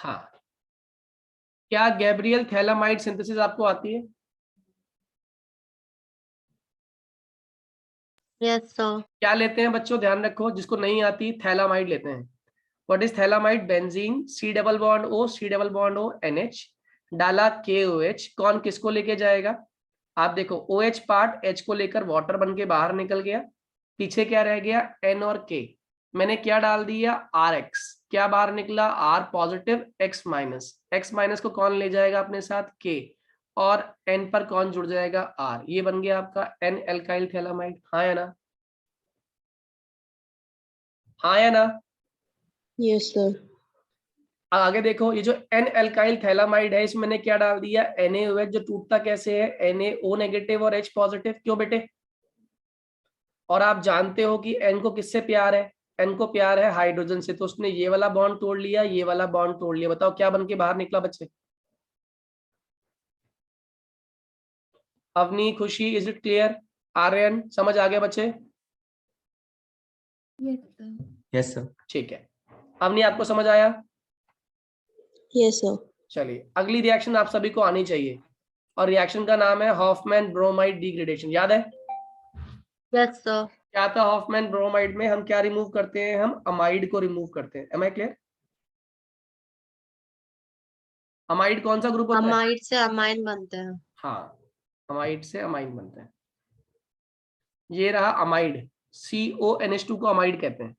हाँ, क्या Gabriel phthalimide synthesis आपको आती है? Yes sir. क्या लेते हैं बच्चों, ध्यान रखो, जिसको नहीं आती थैलामाइड लेते हैं। What is phthalimide? Benzene, C double bond O, C double bond O, NH, डाला KOH, कौन किसको लेके जाएगा? आप देखो OH पार्ट H को लेकर वाटर बन के बाहर निकल गया, पीछे क्या रह गया? N और K। मैंने क्या डाल दिया? RX, क्या बाहर निकला? R positive, X minus, X minus को कौन ले जाएगा अपने साथ? K, और N पर कौन जुड़ जाएगा? R। ये बन गया आपका N एल्काइल थैलामाइड। हाँ या ना? हाँ या ना? Yes sir. आगे देखो, ये जो N एल्काइल थैलामाइड है, इसमें मैंने क्या डाल दिया? NaOH, जो टूटता कैसे है? NaO नेगेटिव और H पॉजिटिव। क्यों बेटे? और आप जानते हो कि N को किससे प्यार है? N को प्यार है हाइड्रोजन से, तो उसने ये वाला बॉन्ड तोड़ लिया, ये वाला बॉन्ड तोड़ लिया। बताओ क्या बन के बाहर निकला बच्चे? अवनी, खुशी, इज इट क्लियर? आर्यन, समझ आ गया बच्चे? Yes sir. ठीक है, अवनी आपको समझ आया? Yes sir. चलिए, अगली रिएक्शन आप सभी को आनी चाहिए, और रिएक्शन का नाम है हॉफमैन ब्रोमाइड डिग्रेडेशन। याद है यस सर। क्या था? हॉफमैन ब्रोमाइड में हम क्या रिमूव करते हैं? हम अमाइड को रिमूव करते हैं। M I clear? अमाइड कौन सा ग्रुप होता है? अमाइड से अमाइन बनते हैं। हाँ, अमाइड से अमाइन बनते हैं। ये रहा अमाइड, CONH2 को अमाइड कहते हैं।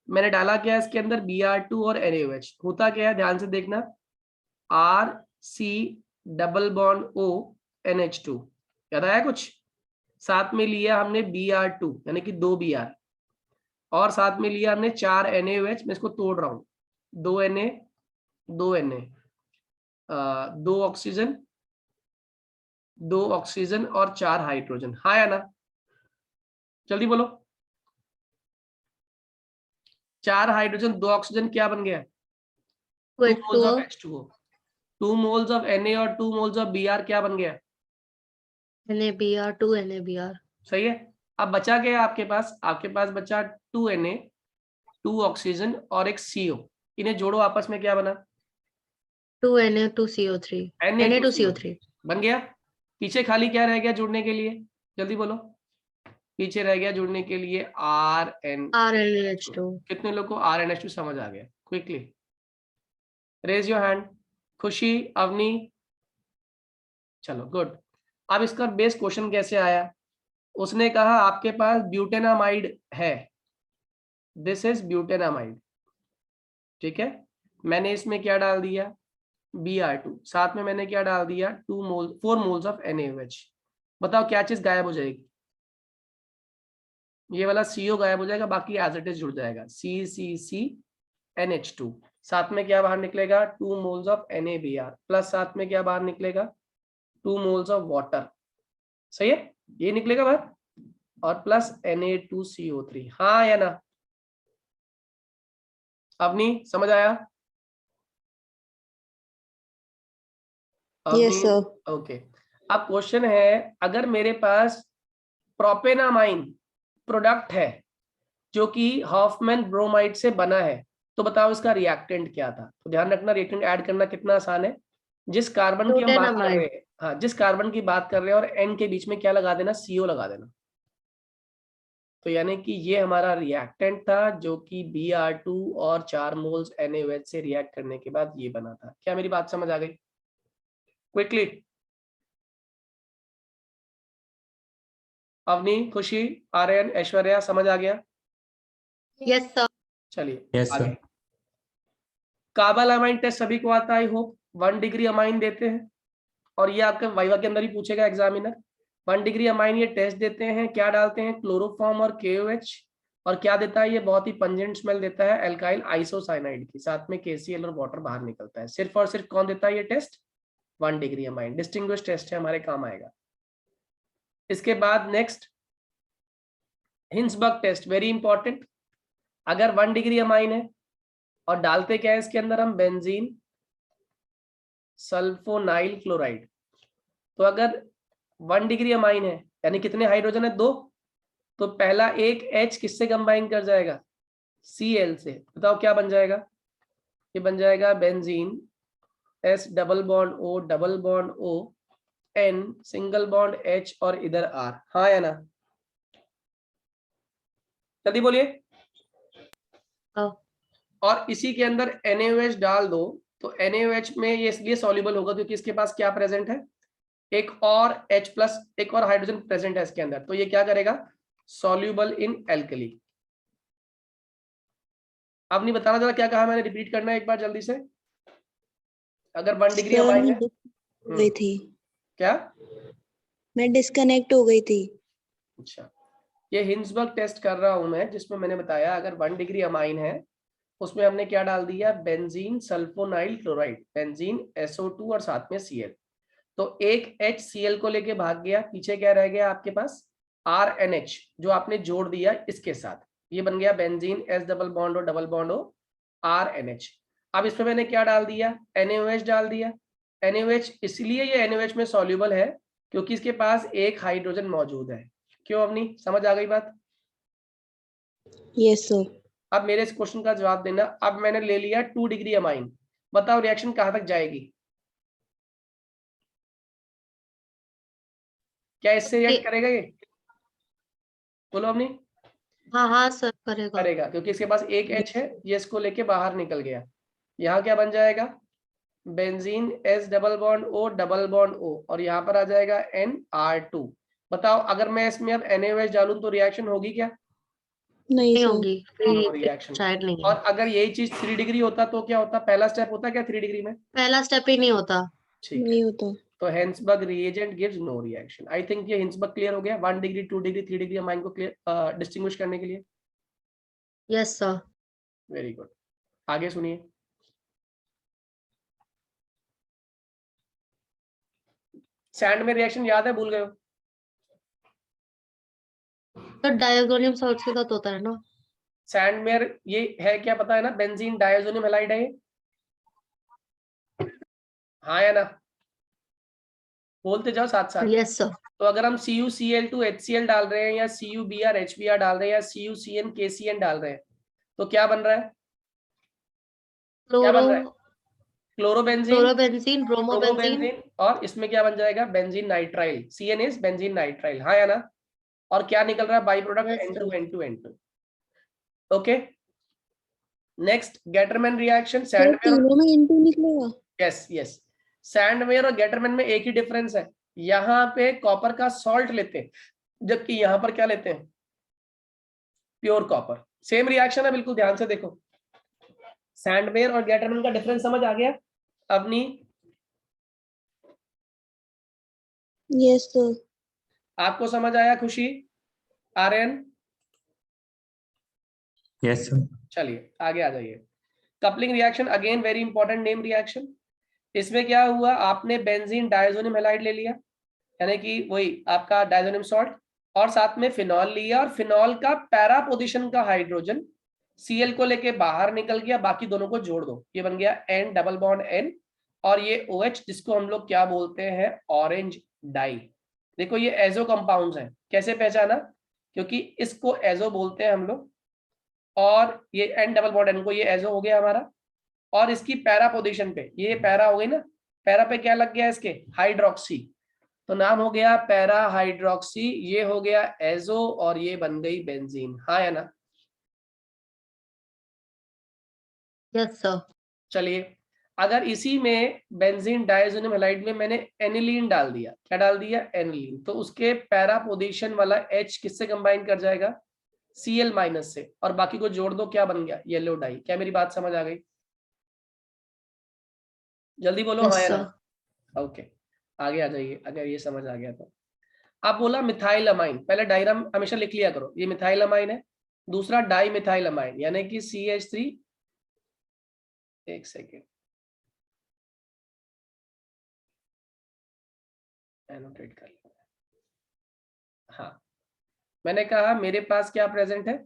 मैंने डाला क्या है इसके अंदर? Br2 और NaOH। होता क्या है, ध्यान से देखना, RC double bond O NH2। याद आया कुछ? साथ में लिया हमने Br2 यानी कि 2 Br, और साथ में लिया हमने 4 NaOH। मैं इसको तोड़ रहा हूं, 2 Na, 2 Na, 2 ऑक्सीजन, 2 ऑक्सीजन और 4 हाइड्रोजन। हाँ या ना? जल्दी बोलो। 4 हाइड्रोजन, 2 ऑक्सीजन, क्या बन गया? 2 moles of H2O। 2 moles of Na और 2 मोल्स ऑफ Br, क्या बन गया? NaBr 2 NaBr। सही है। अब बचा क्या आपके पास? आपके पास बचा 2 Na, 2 ऑक्सीजन और एक CO। इन्हें जोड़ो आपस में, क्या बना? 2 Na2CO3। Na2CO3 Na2CO3 बन गया। पीछे खाली क्या रह गया जुड़ने के लिए? जल्दी बोलो। पीछे रह गया जुड़ने के लिए RN। RNH2। कितने लोग को RNH2 समझ आ गया? Quickly raise your hand. Khushi, Avani, चलो गुड। अब इसका बेस क्वेश्चन कैसे आया? उसने कहा आपके पास ब्यूटेनामाइड है, दिस इज ब्यूटेनामाइड, ठीक है। मैंने इसमें क्या डाल दिया? Br2, साथ में मैंने क्या डाल दिया? 4 मोल्स ऑफ NaOH। बताओ क्या चीज गायब हो जाएगी? ये वाला CO गायब हो जाएगा, बाकी एज इट इज जुड़ जाएगा, CCCNH2। साथ में क्या बाहर निकलेगा? 2 मोल्स ऑफ NaBr, प्लस साथ में क्या बाहर निकलेगा? 2 मोल्स ऑफ वाटर। सही है, ये निकलेगा बाहर, और प्लस Na2CO3। हाँ या ना? अवनी, समझ आया? Yes sir. ओके। अब क्वेश्चन है, अगर मेरे पास प्रोपेनामाइन प्रोडक्ट है जो कि हॉफमैन ब्रोमाइड से बना है, तो बताओ इसका रिएक्टेंट क्या था? तो ध्यान रखना, रिएक्टेंट ऐड करना कितना आसान है। जिस कार्बन की हम बात कर रहे हैं, हाँ, जिस कार्बन की बात कर रहे हैं और N के बीच में क्या लगा देना? CO लगा देना। तो यानी कि ये हमारा रिएक्टेंट था, जो कि Br2 और 4 मोल्स NaOH से रिएक्ट करने के बाद ये बना था। क्या मेरी बात समझ आ गई? क्विकली, अवनी, खुशी, आर्यन, ऐश्वर्या, समझ आ गया? Yes sir. चलिए यस आगे। सर। काबल अमाइन टेस्ट सभी को आता है, आई होप। 1 डिग्री अमाइन देते हैं, और ये आपका वाइवा के अंदर ही पूछेगा एग्जामिनर। 1 डिग्री अमाइन ये टेस्ट देते हैं, क्या डालते हैं? क्लोरोफॉर्म और KOH। और क्या देता है ये? बहुत ही पंजेंट स्मेल देता है एल्काइल आइसोसाइनाइड की, साथ में KCl और वाटर बाहर निकलता है। सिर्फ और सिर्फ कौन देता है ये test? 1 degree amine. Distinguish test है, हमारे काम आएगा। इसके बाद next Hinsberg test, very important. अगर 1 डिग्री अमाइन है और डालते क्या है इसके अंदर? हम बेंजीन सल्फोनाइल क्लोराइड। तो अगर 1 डिग्री अमाइन है यानी कितने हाइड्रोजन है? 2। तो पहला एक H किससे कंबाइन कर जाएगा? Cl से। बताओ क्या बन जाएगा? ये बन जाएगा benzene S double bond O N single bond H और इधर R। हाँ या ना? जल्दी बोलिए। हाँ। और इसी के अंदर NaOH डाल दो तो NaOH में ये इसलिए सॉल्युबल होगा क्योंकि इसके पास क्या प्रेजेंट है, एक और H प्लस एक और हाइड्रोजन प्रेजेंट है इसके अंदर, तो ये क्या करेगा, सॉल्युबल इन एल्कली। अब नहीं बताना जरा क्या कहा मैंने, रिपीट करना है एक बार जल्दी से। अगर 1 डिग्री सर अमाइन मैं है, हो गई थी, क्या? मैं डिस्कनेक्ट हो गई थी। अच्छा, ये हिंसबर्ग टेस्ट कर रहा हूं मैं, जिसमें मैंने बताया अगर 1 डिग्री अमाइन है उसमें हमने क्या डाल दिया, benzene sulfonyl chloride, benzene SO2 और साथ में Cl। तो एक HCl को लेके भाग गया, पीछे क्या रह गया आपके पास, RNH जो आपने जोड़ दिया इसके साथ, ये बन गया benzene S double bond O RNH। अब इसमें मैंने क्या डाल दिया, NaOH डाल दिया। NaOH इसलिए ये NaOH में सॉल्युबल है क्योंकि इसके पास एक हाइड्रोजन मौजूद है। क्यों अपनी समझ आ गई बात? Yes sir. अब मेरे इस क्वेश्चन का जवाब देना। अब मैंने ले लिया 2 डिग्री अमाइन, बताओ रिएक्शन कहां तक जाएगी? क्या इससे रिएक्ट करेगा ये? बोलो अपनी। हाँ हाँ सर करेगा। करेगा क्योंकि इसके पास एक H है, ये इसको लेके बाहर निकल गया। यहाँ क्या बन जाएगा, benzene S double bond O और यहाँ पर आ जाएगा NR2। बताओ अगर मैं इसमें अब NaOH डालूं तो रिएक्शन होगी क्या? नहीं नहीं सर। होगी, नो रिएक्शन। शायद नहीं और है। अगर यही चीज 3 डिग्री होता तो क्या होता, पहला स्टेप होता क्या 3 डिग्री में? पहला स्टेप ही नहीं होता। ठीक है, नहीं होता। तो Hinsberg reagent gives no reaction. I think ये हिंसबर्ग क्लियर हो गया 1 डिग्री 2 डिग्री 3 डिग्री अमाइन को क्लियर डिस्टिंग्विश करने के लिए। Yes sir. वेरी गुड, आगे सुनिए। सैंड में रिएक्शन याद है, भूल गए हो? तो डायजोनियम सॉल्ट के साथ होता है ना। सैंड में ये है क्या पता है ना, बेंजीन डायजोनियम हैलाइड है ये। हाँ या ना? बोलते जाओ साथ साथ। Yes sir. तो अगर हम CuCl2 HCl डाल रहे हैं या CuBr HBr डाल रहे हैं या CuCN KCN डाल रहे हैं तो क्या बन रहा है, क्या बन रहा है, क्लोरोबेंजीन, क्लोरोबेंजीन, ब्रोमोबेंजीन। ब्रोमोबेंजीन, और इसमें क्या बन जाएगा, benzene nitrile, CN is benzene nitrile. हाँ या ना? और क्या निकल रहा है by product, Yes, sir. N2 okay. Next Gattermann reaction, sir Sandmeyer. तीनों में N2 निकलेगा। यस यस, सैंडवेयर और गेटरमैन में एक ही डिफरेंस है, यहाँ पे कॉपर का सॉल्ट लेते हैं जबकि यहाँ पर क्या लेते हैं, प्योर कॉपर। सेम रिएक्शन है बिल्कुल, ध्यान से देखो। सैंडवेयर और गेटरमैन का डिफरेंस समझ आ गया अपनी? Yes sir. आपको समझ आया खुशी, आर्यन? Yes, sir. चलिए आगे आ जाइए। Coupling reaction again very important name reaction. इसमें क्या हुआ, आपने बेंजीन डायजोनियम हैलाइड ले लिया, यानी कि वही आपका डायजोनियम सॉल्ट, और साथ में फिनॉल लिया, और फिनॉल का पैरा पोजीशन का हाइड्रोजन Cl को लेके बाहर निकल गया, बाकी दोनों को जोड़ दो, ये बन गया N डबल बॉन्ड N, और ये OH जिसको हम लोग क्या बोलते हैं, ऑरेंज डाई। देखो ये एजो कंपाउंड्स हैं, कैसे पहचाना, क्योंकि इसको एजो बोलते हैं हम लोग, और ये N डबल बॉन्ड N को ये एजो हो गया हमारा, और इसकी पैरा पोजीशन पे, ये पैरा हो गई ना, पैरा पे क्या लग गया इसके, हाइड्रोक्सी, तो नाम हो गया पैरा हाइड्रोक्सी, ये हो गया एजो, और ये बन गई बेंजीन। हाँ या ना? Yes sir. चलिए, अगर इसी में बेंजीन डायजोनियम हैलाइड में मैंने एनिलीन डाल दिया, क्या डाल दिया, एनिलीन, तो उसके पैरा पोजीशन वाला H किससे कंबाइन कर जाएगा, Cl माइनस से, और बाकी को जोड़ दो, क्या बन गया, येलो डाई। क्या मेरी बात समझ आ गई? जल्दी बोलो हाँ यस या सर। ना? ओके, आगे आ जाइए अगर ये समझ आ गया तो। अब बोला मिथाइल अमाइन, पहले डायग्राम हमेशा लिख लिया करो, ये मिथाइल अमाइन है, दूसरा डाई मिथाइल अमाइन यानी कि CH3, एक सेकेंड एनोटेट कर लिया। हाँ, मैंने कहा मेरे पास क्या प्रेजेंट है,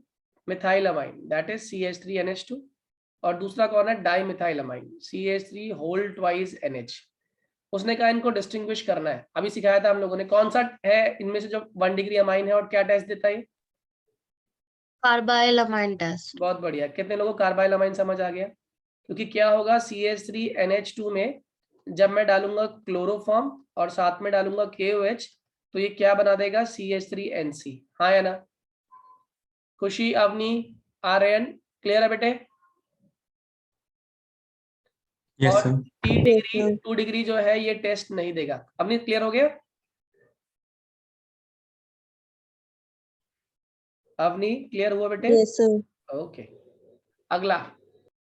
methyl amine, that is CH3NH2, और दूसरा कौन है, dimethyl amine, CH3 whole twice NH। उसने कहा इनको डिस्टिंग्विश करना है, अभी सिखाया था हम लोगों ने, कौन सा है इनमें से जो 1 डिग्री अमाइन है और क्या टेस्ट देता है? Carbylamine test. बहुत बढ़िया, कितने लोगों को कार्बाइल अमाइन समझ आ गया? क्योंकि क्या होगा CH3NH2 में जब मैं डालूंगा क्लोरोफॉर्म और साथ में डालूंगा KOH तो ये क्या बना देगा CH3NC। हाँ या ना? खुशी, अवनी, आर्यन, क्लियर है बेटे? Yes, और sir. 3 Yes, degree sir. 2 degree जो है ये टेस्ट नहीं देगा। अवनी क्लियर हो गया? अवनी क्लियर हुआ बेटे? Yes, sir. ओके। अगला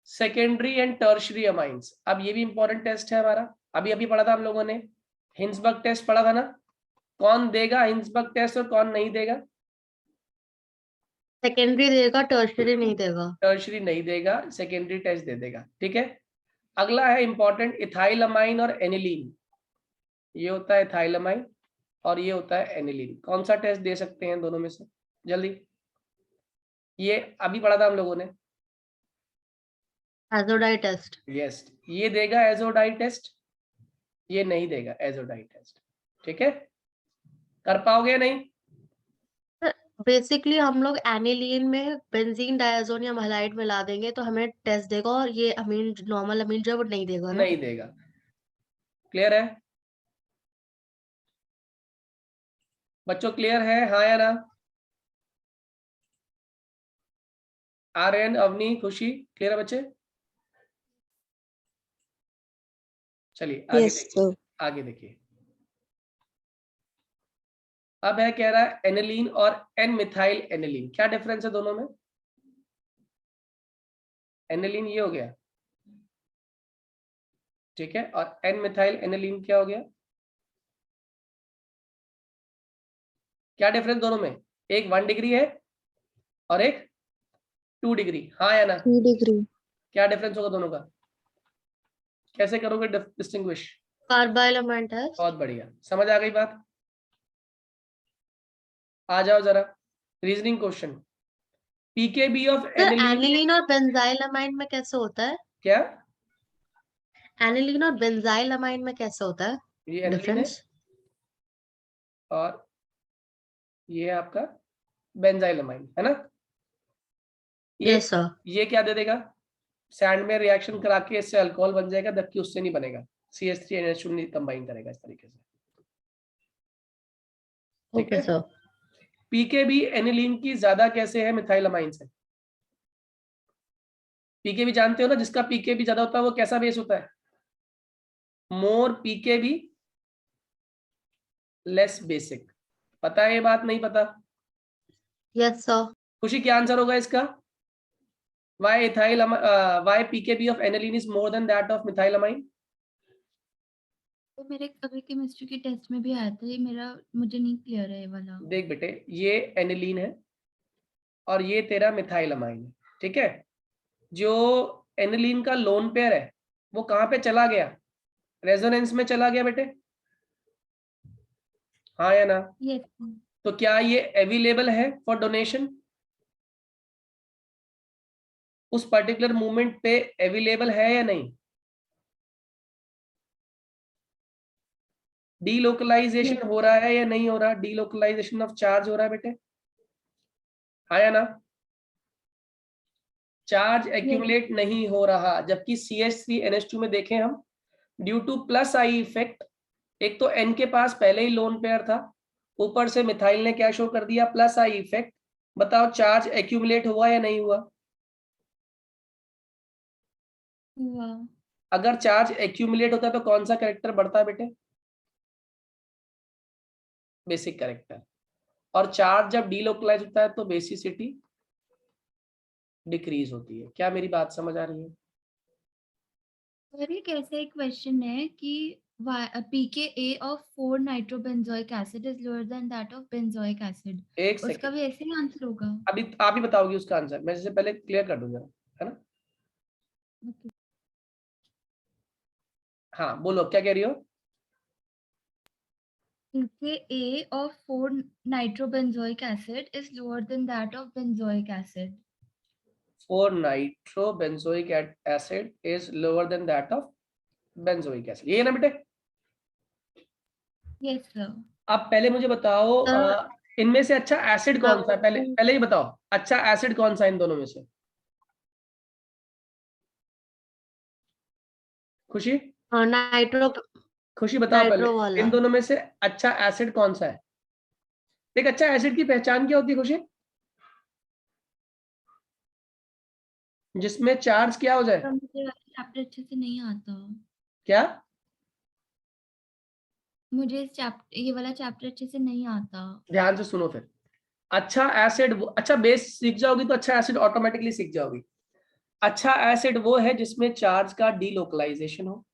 सेकेंडरी एंड टर्शियरी अमाइंस। अब ये भी इंपॉर्टेंट टेस्ट है हमारा, अभी अभी पढ़ा था हम लोगों ने, हिंसबर्ग टेस्ट पढ़ा था ना? कौन देगा हिंसबर्ग टेस्ट और कौन नहीं देगा? सेकेंडरी देगा, टर्शियरी नहीं देगा। टर्शियरी नहीं देगा, सेकेंडरी टेस्ट दे देगा। ठीक है। अगला है इंपॉर्टेंट इथाइलमाइन और एनिलीन। ये होता है इथाइलमाइन और ये होता है एनिलीन। कौन सा टेस्ट दे सकते हैं दोनों में से? जल्दी, ये अभी पढ़ा था हम लोगों ने। Azo dye test. यस, ये देगा एजोडाई टेस्ट, ये नहीं देगा एजोडाई टेस्ट। ठीक है, कर पाओगे या नहीं? बेसिकली हम लोग एनिलीन में बेंजीन डायazonium हैलाइड मिला देंगे तो हमें टेस्ट देगा, और ये अमीन नॉर्मल अमीन जो है वो नहीं देगा ना। नहीं देगा। क्लियर है बच्चों? क्लियर है हाँ या ना? आर्यन, अवनी, खुशी, क्लियर है बच्चे? चलिए आगे Yes, देखिए, sir. आगे देखिए। अब है कह रहा है एनिलीन और एन मिथाइल एनिलीन, क्या डिफरेंस है दोनों में? एनिलीन ये हो गया, ठीक है, और एन मिथाइल एनिलीन क्या हो गया? क्या डिफरेंस दोनों में? एक 1 डिग्री है और एक 2 डिग्री। हाँ या ना? 3 degree. क्या डिफरेंस होगा दोनों का? कैसे करोगे डिस्टिंग्विश? Carbyl amine test. बहुत बढ़िया, समझ आ गई बात? आ जाओ जरा रीजनिंग क्वेश्चन। पीकेबी ऑफ तो एनिलीन एनिलीन और बेंजाइल अमाइन में कैसे होता है? क्या? एनिलीन और बेंजाइल अमाइन में कैसे होता है ये एनिलीन है डिफरेंस? और ये आपका बेंजाइलमाइन है ना? Yes sir. ये क्या दे देगा? सैंड में रिएक्शन करा के इससे अल्कोहल बन जाएगा, जबकि उससे नहीं बनेगा। CH3NH2 नहीं कंबाइन करेगा इस तरीके से। ठीक ओके है। सर। पीकेबी एनिलीन की ज्यादा कैसे है मिथाइलमाइन से? पीकेबी जानते हो ना, जिसका पीकेबी ज्यादा होता है वो कैसा बेस होता है? मोर पीकेबी लेस बेसिक। पता है ये बात? नहीं पता? Yes sir. खुशी क्या आंसर होगा इसका? why pKb of aniline is more than that of methylamine? तो मेरे अभी केमिस्ट्री के टेस्ट में भी आया था, ये मुझे नहीं क्लियर है ये वाला। देख बेटे, ये एनिलीन है और ये तेरा मिथाइलमाइन है। ठीक है, जो एनिलीन का लोन पेयर है वो कहां पे चला गया? रेजोनेंस में चला गया बेटे। हाँ या ना? यस। तो क्या ये अवेलेबल है फॉर डोनेशन? उस पर्टिकुलर मूवमेंट पे अवेलेबल है या नहीं? डीलोकलाइजेशन हो रहा है या नहीं हो रहा? डीलोकलाइजेशन ऑफ चार्ज हो रहा है बेटे। हाँ या ना? चार्ज एक्यूमुलेट नहीं हो रहा, जबकि CH3NH2 में देखें हम, due two plus I effect, एक तो N के पास पहले ही लोन पेयर था, ऊपर से मिथाइल ने क्या शो कर दिया? Plus I effect. बताओ चार्ज एक्यूमुलेट हुआ या नहीं हुआ? हुआ। अगर चार्ज एक्यूमुलेट होता है तो कौन सा कैरेक्टर बढ़ता है बेटे? Basic character. और चार्ज जब डीलोकलाइज होता है तो बेसिसिटी डिक्रीज होती है। क्या मेरी बात समझ आ रही है? और ये कैसे एक क्वेश्चन है कि pKa of 4 nitrobenzoic acid is lower than that of benzoic acid, एक उसका सेकंड, भी ऐसे ही आंसर होगा? अभी आप ही बताओगी उसका आंसर, मैं इससे पहले क्लियर कर दूंगा, है ना? Okay. हाँ बोलो, क्या कह रही हो? pKa of 4 nitrobenzoic acid is lower than that of benzoic acid. 4 nitrobenzoic acid is lower than that of benzoic acid, ये है ना बेटे? Yes sir. अब पहले मुझे बताओ इनमें से अच्छा एसिड कौन सा है? पहले पहले ही बताओ, अच्छा एसिड कौन सा है इन दोनों में से? खुशी हाँ, नाइट्रो खुशी बताओ पहले नाइट्रो वाला। इन दोनों में से अच्छा एसिड कौन सा है? देख, अच्छा एसिड की पहचान क्या होती है खुशी? जिसमें चार्ज क्या हो जाए। तो मुझे चैप्टर अच्छे से नहीं आता। क्या? मुझे ये वाला चैप्टर अच्छे से नहीं आता। ध्यान से सुनो फिर। अच्छा एसिड, अच्छा बेस सीख जाओगी तो अच्छा एसिड ऑटोमेटिकली सीख जाओगी। अच्छा एसिड वो है जिसमें चार्ज का डीलोकलाइजेशन हो,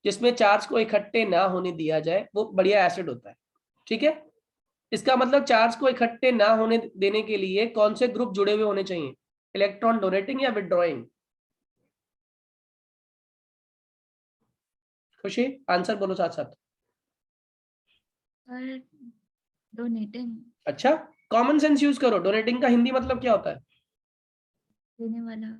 जिसमें चार्ज को इकट्ठे ना होने दिया जाए, वो बढ़िया एसिड होता है। ठीक है, इसका मतलब चार्ज को इकट्ठे ना होने देने के लिए कौन से ग्रुप जुड़े हुए होने चाहिए? इलेक्ट्रॉन डोनेटिंग या विड्रॉइंग? खुशी आंसर बोलो साथ साथ। और डोनेटिंग, अच्छा, कॉमन सेंस यूज करो। डोनेटिंग का हिंदी मतलब क्या होता है? देने वाला।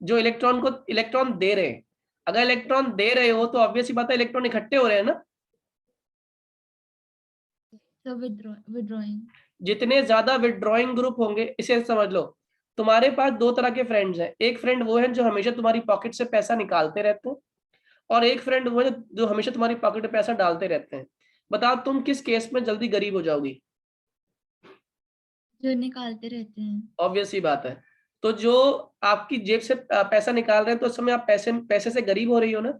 जो इलेक्ट्रॉन को इलेक्ट्रॉन दे रहे हैं। अगर इलेक्ट्रॉन दे रहे हो तो ऑब्वियस ही बात है इलेक्ट्रॉन इकट्ठे हो रहे हैं ना। तो विड्रॉइंग। जितने ज्यादा विड्रॉइंग ग्रुप होंगे, इसे समझ लो, तुम्हारे पास दो तरह के फ्रेंड्स हैं। एक फ्रेंड वो है जो हमेशा तुम्हारी पॉकेट से पैसा निकालते रहते हैं, और एक फ्रेंड वो है जो हमेशा तुम्हारी पॉकेट में पैसा डालते रहते हैं। बताओ तुम किस केस में जल्दी गरीब हो जाओगी? जो निकालते रहते हैं। ऑब्वियस ही बात है। तो जो आपकी जेब से पैसा निकाल रहे हैं तो उस समय आप पैसे पैसे से गरीब हो रही हो ना।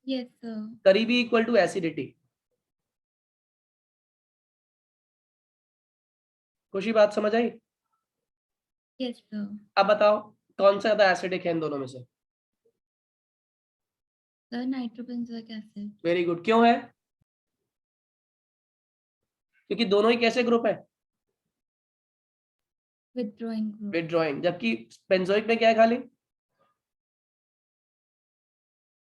Yes sir. गरीबी इक्वल टू एसिडिटी। खुशी बात समझ आई? Yes sir. अब बताओ कौन सा ज्यादा एसिडिक है इन दोनों में से? Sir nitrobenzoic acid. Very good. क्यों है? क्योंकि दोनों ही कैसे ग्रुप है? Withdrawing group. विड्रॉइंग। जबकि बेंजोइक में क्या है? खाली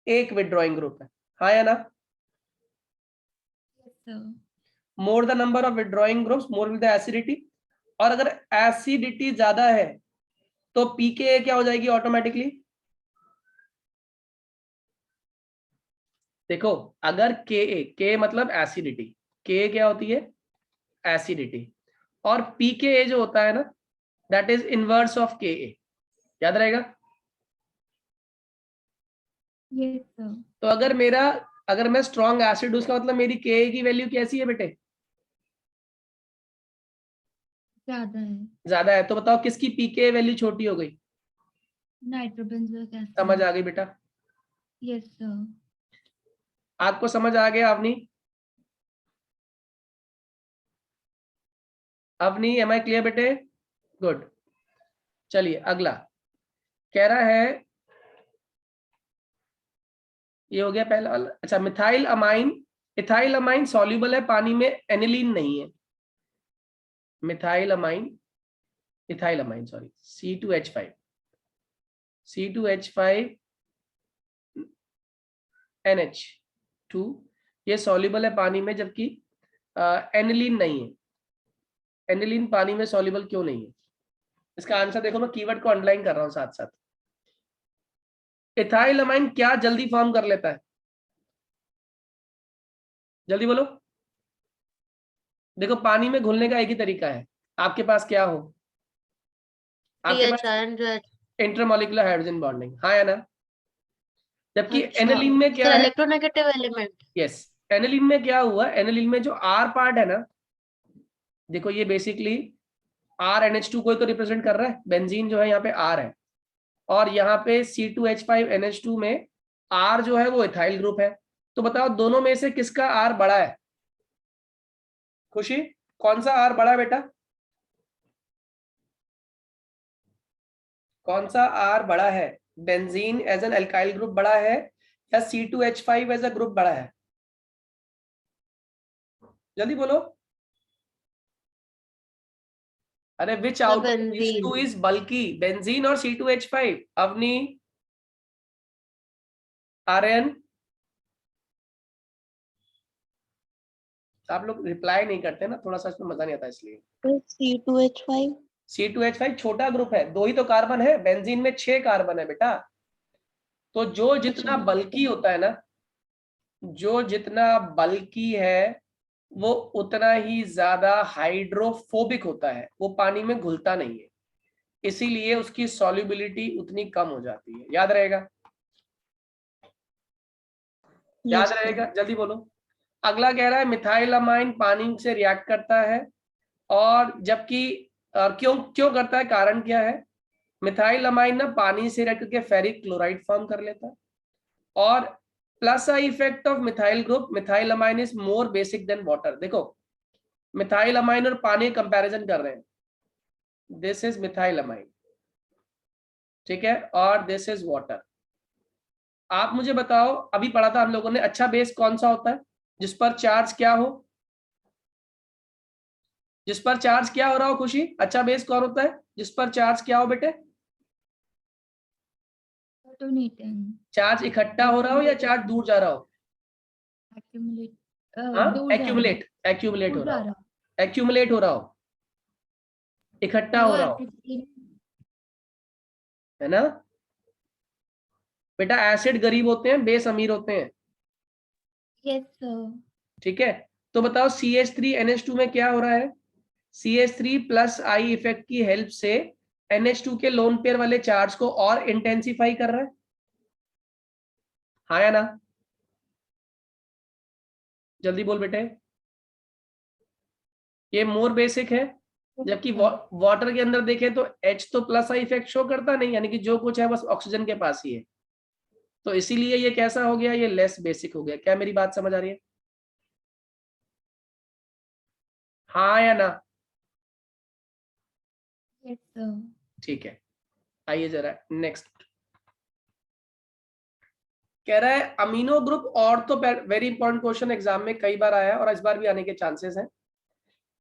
एक विड्रॉइंग ग्रुप है। हाँ या ना? Yes sir. More the number of withdrawing groups more will the acidity. और अगर एसिडिटी ज्यादा है तो पीके क्या हो जाएगी ऑटोमेटिकली? देखो, अगर के मतलब एसिडिटी, के क्या होती है? एसिडिटी। और पीके जो होता है ना, दैट इज इनवर्स ऑफ के। याद रहेगा? Yes sir. तो अगर मैं स्ट्रॉन्ग एसिड हूं, उसका मतलब मेरी के की वैल्यू कैसी है बेटे? ज्यादा है। ज्यादा है। तो बताओ किसकी पीके वैल्यू छोटी हो गई? Nitrobenzoic acid. समझ आ गई बेटा? Yes sir. आपको समझ आ गया Avani? Avani am I clear बेटे? गुड। चलिए अगला कह रहा है, ये हो गया पहला वाला। अच्छा, methyl amine, ethyl amine soluble है पानी में, एनिलीन नहीं है। Methyl amine, ethyl amine sorry, C2H5, C2H5 NH2, ये सॉल्युबल है पानी में, जबकि एनिलीन नहीं है। एनिलीन पानी में सॉल्युबल क्यों नहीं है? इसका आंसर देखो, मैं कीवर्ड को अंडरलाइन कर रहा हूं साथ साथ। इथाइल अमाइन क्या जल्दी फॉर्म कर लेता है? जल्दी बोलो। देखो, पानी में घुलने का एक ही तरीका है। आपके पास क्या हो? आपके पास CHR जो है। इंटरमॉलिक्यूलर हाइड्रोजन बॉन्डिंग, हाँ या ना? जबकि अच्छा एनिलीन में क्या सर, है? Electronegative element. यस, एनिलीन में क्या हुआ? एनिलीन में जो आर पार्ट है ना, देखो ये बेसिकली RNH2 को ही तो रिप्रेजेंट कर रहा है। बेंजीन जो है यहाँ पे R है, और यहाँ पे C2H5NH2 में R जो है वो इथाइल ग्रुप है। तो बताओ दोनों में से किसका R बड़ा है? खुशी, कौन सा R बड़ा है बेटा? कौन सा R बड़ा है? Benzene as an alkyl group बड़ा है या C2H5 एज अ ग्रुप बड़ा है? जल्दी बोलो। अरे which sir out of this benzene. Two is बल्की, बेंजीन और C2H5? अवनी, आर्यन, आप लोग रिप्लाई नहीं करते ना, थोड़ा सा इसमें मजा नहीं आता इसलिए। C2H5। C2H5 छोटा ग्रुप है, दो ही तो कार्बन है। बेंजीन में 6 कार्बन है बेटा। तो जो जितना बल्की होता है ना, जो जितना बल्की है वो उतना ही ज्यादा हाइड्रोफोबिक होता है, वो पानी में घुलता नहीं है, इसीलिए उसकी सॉल्युबिलिटी उतनी कम हो जाती है। याद रहेगा? याद Yes, sir. रहेगा, जल्दी बोलो। अगला कह रहा है मिथाइल अमाइन पानी से रिएक्ट करता है, और जबकि क्यों क्यों करता है, कारण क्या है? मिथाइल अमाइन ना पानी से रिएक्ट करके फेरिक क्लोराइड फॉर्म कर लेता है, और plus I effect of methyl group, methyl amine is more basic than water. देखो मिथाइल अमाइन और पानी कंपैरिजन कर रहे हैं, दिस इज मिथाइल अमाइन, ठीक है, और दिस इज वाटर। आप मुझे बताओ, अभी पढ़ा था हम लोगों ने, अच्छा बेस कौन सा होता है जिस पर चार्ज क्या हो, जिस पर चार्ज क्या हो रहा हो खुशी? अच्छा बेस कौन होता है जिस पर चार्ज क्या हो बेटे? Alternating. चार्ज इकट्ठा हो रहा हो या चार्ज दूर जा रहा हो? Accumulate. हाँ, दूर जा रहा है। एक्यूमुलेट हो दूर रहा जा हो, रहा एक्यूमुलेट हो रहा हो, इकट्ठा है। हो रहा हो, है ना बेटा? एसिड गरीब होते हैं, बेस अमीर होते हैं, Yes, sir. ठीक है। तो बताओ CH3NH2 में क्या हो रहा है? CH3 प्लस आई इफेक्ट की हेल्प से NH2 के लोन पेयर वाले चार्ज को और इंटेंसिफाई कर रहा है, हाँ या ना? जल्दी बोल बेटे। ये मोर बेसिक है, जबकि वाटर के अंदर देखें तो H तो प्लस आई इफेक्ट शो करता नहीं, यानी कि जो कुछ है बस ऑक्सीजन के पास ही है, तो इसीलिए ये कैसा हो गया, ये लेस बेसिक हो गया। क्या मेरी बात समझ आ रही है, हाँ या ना? Yes, sir. ठीक है, आइए जरा नेक्स्ट। कह रहा है अमीनो ग्रुप, और तो वेरी इंपॉर्टेंट क्वेश्चन एग्जाम में कई बार आया है और इस बार भी आने के चांसेस हैं।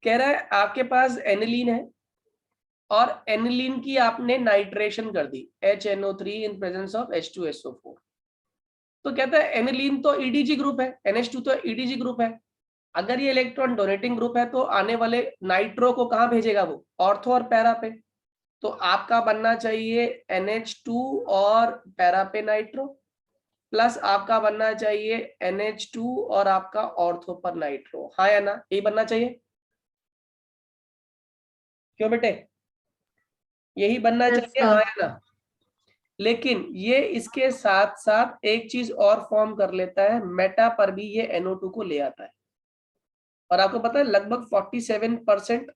कह रहा है आपके पास एनिलीन है और एनिलीन की आपने नाइट्रेशन कर दी HNO3 in presence of H2SO4। तो कहता है एनिलीन तो EDG ग्रुप है, NH2 तो EDG ग्रुप है, अगर ये इलेक्ट्रॉन डोनेटिंग ग्रुप है तो आने वाले नाइट्रो को कहां भेजेगा वो? ऑर्थो और पैरा पे। तो आपका बनना चाहिए NH2 और पैरा पे नाइट्रो, प्लस आपका बनना चाहिए NH2 और आपका ऑर्थो पर नाइट्रो, हाँ या ना? यही बनना चाहिए, क्यों बेटे? यही बनना Yes, चाहिए, sir. हाँ या ना? लेकिन ये इसके साथ साथ एक चीज और फॉर्म कर लेता है, मेटा पर भी ये NO2 को ले आता है, और आपको पता है लगभग 47%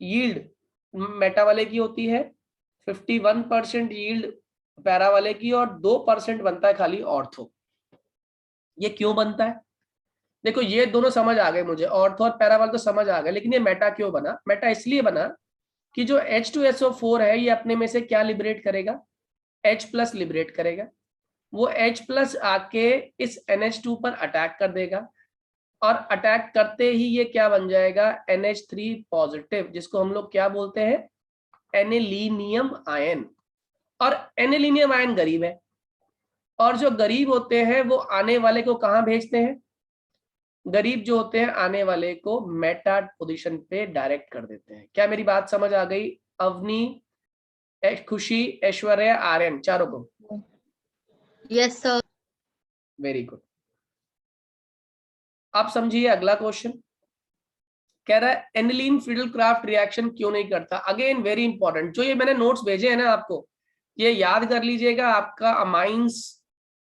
यील्ड मेटा वाले की होती है, 51% यील्ड पैरा वाले की, और 2% बनता है खाली ऑर्थो। ये क्यों बनता है? देखो ये दोनों समझ आ गए मुझे, ऑर्थो और पैरा वाले तो समझ आ गए, लेकिन ये मेटा क्यों बना? मेटा इसलिए बना कि जो H2SO4 है ये अपने में से क्या लिबरेट करेगा? H+ लिबरेट करेगा, वो H+ आके इस NH2 पर अटैक कर देगा, और अटैक करते ही ये क्या बन जाएगा? NH3 पॉजिटिव, जिसको हम लोग क्या बोलते हैं? Anilinium ion. और एनिलीनियम आयन गरीब है, और जो गरीब होते हैं वो आने वाले को कहां भेजते हैं? गरीब जो होते हैं आने वाले को मेटा पोजीशन पे डायरेक्ट कर देते हैं। क्या मेरी बात समझ आ गई? अवनी, खुशी, ऐश्वर्या, आर्यन, चारों को? Yes, sir. Very good. आप समझिए अगला क्वेश्चन। कह रहा है एनिलीन फ्रीडल क्राफ्ट रिएक्शन क्यों नहीं करता? अगेन वेरी इंपॉर्टेंट, जो ये मैंने नोट्स भेजे हैं ना आपको, ये याद कर लीजिएगा, आपका अमाइंस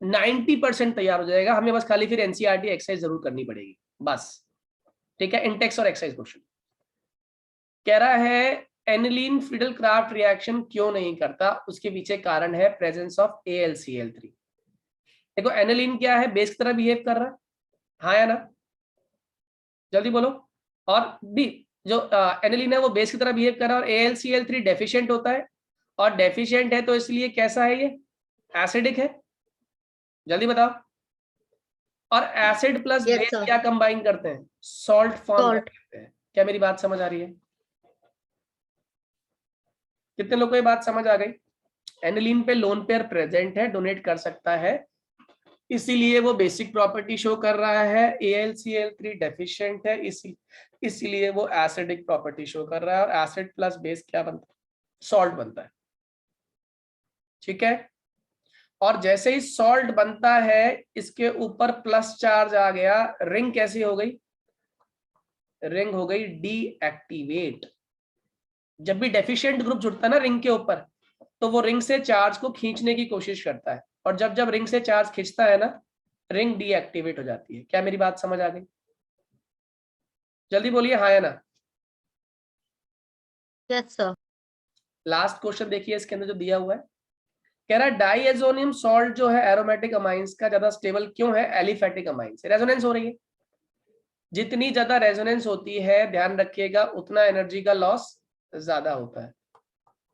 90% तैयार हो जाएगा। हमें बस खाली फिर एनसीईआरटी एक्सरसाइज जरूर करनी पड़ेगी बस, ठीक है, इंटेक्स और एक्सरसाइज क्वेश्चन। कह रहा है एनिलीन फ्रीडल क्राफ्ट रिएक्शन क्यों नहीं करता? उसके पीछे कारण है प्रेजेंस ऑफ AlCl3। देखो एनिलीन क्या है? बेस की तरह बिहेव कर रहा है, हाँ या ना? जल्दी बोलो। और बी जो एनिलीन है वो बेस की तरह बिहेव कर रहा है, और AlCl3 डेफिशिएंट होता है, और डेफिशिएंट है तो इसलिए कैसा है? ये एसिडिक है, जल्दी बताओ। और acid plus Yes, base sir. क्या कंबाइन करते हैं? Salt form Salt. करते हैं। क्या मेरी बात समझ आ रही है? कितने लोगों को ये बात समझ आ गई? एनिलीन पे लोन पेयर प्रेजेंट है, डोनेट कर सकता है, इसीलिए वो बेसिक प्रॉपर्टी शो कर रहा है। AlCl3 डेफिशिएंट है, इसीलिए वो एसिडिक प्रॉपर्टी शो कर रहा है, और एसिड प्लस बेस क्या बनता है? सॉल्ट बनता है, ठीक है। और जैसे ही सॉल्ट बनता है इसके ऊपर प्लस चार्ज आ गया, रिंग कैसी हो गई? रिंग हो गई डीएक्टिवेट। जब भी डेफिशिएंट ग्रुप जुड़ता है ना रिंग के ऊपर, तो वो रिंग से चार्ज को खींचने की कोशिश करता है, और जब जब रिंग से चार्ज खींचता है ना, रिंग डीएक्टिवेट हो जाती है। क्या मेरी बात समझ आ गई? जल्दी बोलिए हाँ या ना। Yes sir. लास्ट क्वेश्चन देखिए इसके अंदर जो दिया हुआ है, कह रहा है डाइएजोनियम सॉल्ट जो है एरोमेटिक अमाइंस का ज्यादा स्टेबल क्यों है एलिफेटिक अमाइन से? रेजोनेंस हो रही है, जितनी ज्यादा रेजोनेंस होती है ध्यान रखिएगा उतना एनर्जी का लॉस ज्यादा होता है।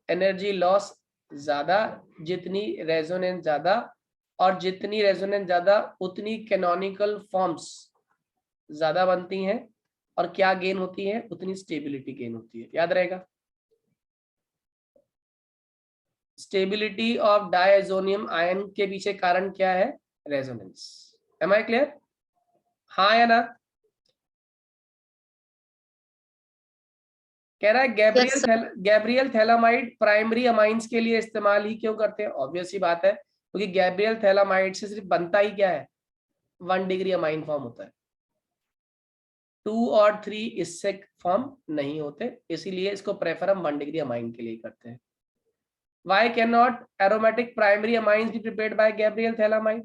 एनर्जी लॉस ज्यादा, जितनी रेजोनेंस ज्यादा, और जितनी रेजोनेंस ज्यादा उतनी कैनोनिकल फॉर्म्स ज्यादा बनती हैं, और क्या गेन होती है? उतनी स्टेबिलिटी गेन होती है। याद रहेगा, स्टेबिलिटी ऑफ डायजोनियम आयन के पीछे कारण क्या है? रेजोनेंस। Am I clear? हाँ या ना? कह रहा है गैब्रियल थैलामाइड प्राइमरी अमाइंस के लिए इस्तेमाल ही क्यों करते हैं? ऑब्वियस ही बात है, क्योंकि गैब्रियल थैलामाइड से सिर्फ बनता ही क्या है? 1 डिग्री अमाइन फॉर्म होता है, 2 और 3 इससे फॉर्म नहीं होते, इसीलिए इसको प्रेफर हम 1 डिग्री अमाइन के लिए करते हैं। Why cannot aromatic primary amines be prepared by Gabriel thalamide?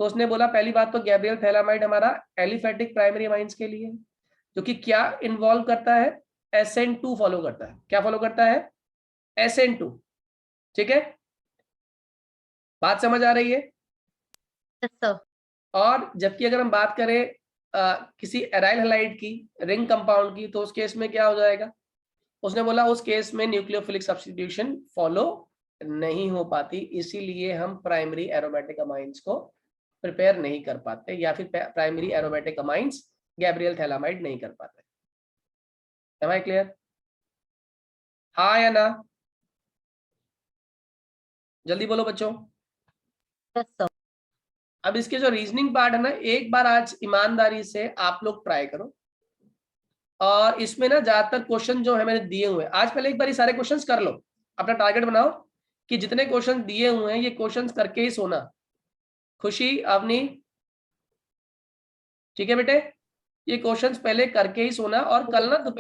तो उसने बोला पहली बात तो गैब्रियल थैलामाइड हमारा एलिफेटिक प्राइमरी अमाइंस के लिए है, जो कि क्या इन्वॉल्व करता है? SN2 फॉलो करता है। क्या फॉलो करता है? SN2। ठीक है, बात समझ आ रही है? Yes sir. और जबकि अगर हम बात करें किसी एराइल हैलाइड की, रिंग कंपाउंड की, तो उस केस में क्या हो जाएगा? उसने बोला उस केस में न्यूक्लियोफिलिक सब्स्टिट्यूशन फॉलो नहीं हो पाती, इसीलिए हम प्राइमरी एरोमेटिक अमाइंस को प्रिपेयर नहीं कर पाते, या फिर primary aromatic amines Gabriel phthalimide नहीं कर पाते। Am I clear? हाँ या ना? जल्दी बोलो बच्चों। Yes sir. अब इसके जो रीजनिंग पार्ट है ना, एक बार आज ईमानदारी से आप लोग ट्राई करो, और इसमें ना ज्यादातर क्वेश्चन जो है मैंने दिए हुए आज, पहले एक बार ये सारे क्वेश्चंस कर लो, अपना टारगेट बनाओ कि जितने क्वेश्चन दिए हुए हैं ये क्वेश्चंस करके ही सोना। खुशी, अवनी, ठीक है बेटे, ये क्वेश्चंस पहले करके ही सोना, और कल ना